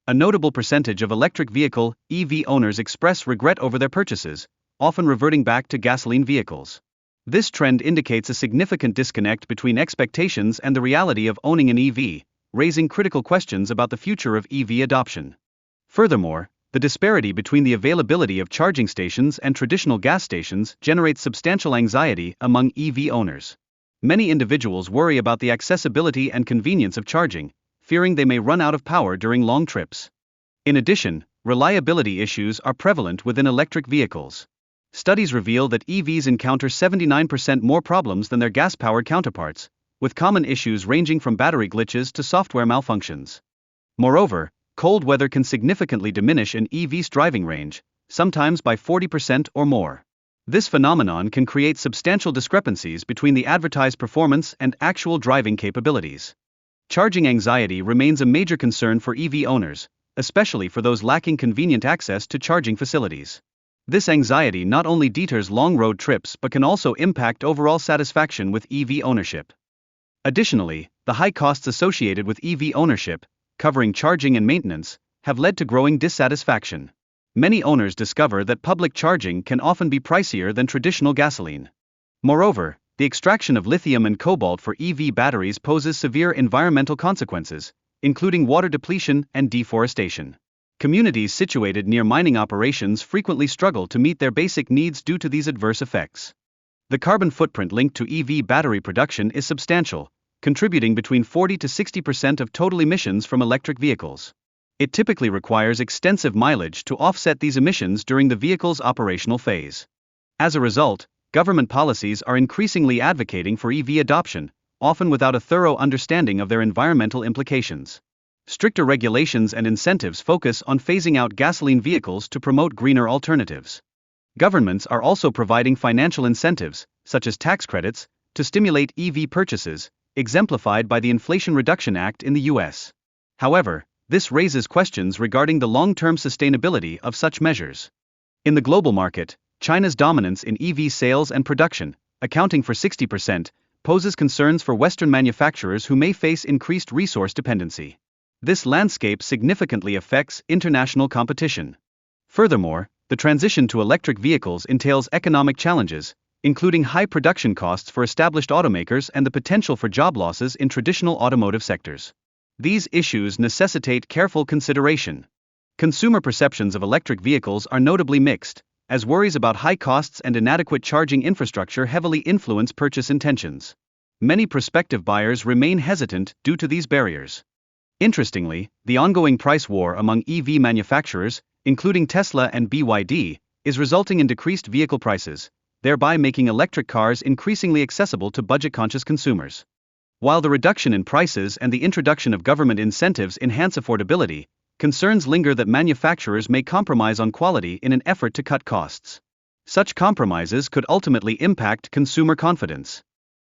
A notable percentage of electric vehicle (EV) owners express regret over their purchases, often reverting back to gasoline vehicles. This trend indicates a significant disconnect between expectations and the reality of owning an EV, raising critical questions about the future of EV adoption. Furthermore, the disparity between the availability of charging stations and traditional gas stations generates substantial anxiety among EV owners. Many individuals worry about the accessibility and convenience of charging, fearing they may run out of power during long trips. In addition, reliability issues are prevalent within electric vehicles. Studies reveal that EVs encounter 79% more problems than their gas-powered counterparts, with common issues ranging from battery glitches to software malfunctions. Moreover, cold weather can significantly diminish an EV's driving range, sometimes by 40% or more. This phenomenon can create substantial discrepancies between the advertised performance and actual driving capabilities. Charging anxiety remains a major concern for EV owners, especially for those lacking convenient access to charging facilities. This anxiety not only deters long road trips but can also impact overall satisfaction with EV ownership. Additionally, the high costs associated with EV ownership, covering charging and maintenance, have led to growing dissatisfaction. Many owners discover that public charging can often be pricier than traditional gasoline. Moreover, the extraction of lithium and cobalt for EV batteries poses severe environmental consequences, including water depletion and deforestation. Communities situated near mining operations frequently struggle to meet their basic needs due to these adverse effects. The carbon footprint linked to EV battery production is substantial, contributing between 40 to 60% of total emissions from electric vehicles. It typically requires extensive mileage to offset these emissions during the vehicle's operational phase. As a result, government policies are increasingly advocating for EV adoption, often without a thorough understanding of their environmental implications. Stricter regulations and incentives focus on phasing out gasoline vehicles to promote greener alternatives. Governments are also providing financial incentives, such as tax credits, to stimulate EV purchases, exemplified by the Inflation Reduction Act in the US. However, this raises questions regarding the long-term sustainability of such measures. In the global market, China's dominance in EV sales and production, accounting for 60%, poses concerns for Western manufacturers who may face increased resource dependency. This landscape significantly affects international competition. Furthermore, the transition to electric vehicles entails economic challenges, including high production costs for established automakers and the potential for job losses in traditional automotive sectors. These issues necessitate careful consideration. Consumer perceptions of electric vehicles are notably mixed, as worries about high costs and inadequate charging infrastructure heavily influence purchase intentions. Many prospective buyers remain hesitant due to these barriers. Interestingly, the ongoing price war among EV manufacturers, including Tesla and BYD, is resulting in decreased vehicle prices, thereby making electric cars increasingly accessible to budget-conscious consumers. While the reduction in prices and the introduction of government incentives enhance affordability, concerns linger that manufacturers may compromise on quality in an effort to cut costs. Such compromises could ultimately impact consumer confidence.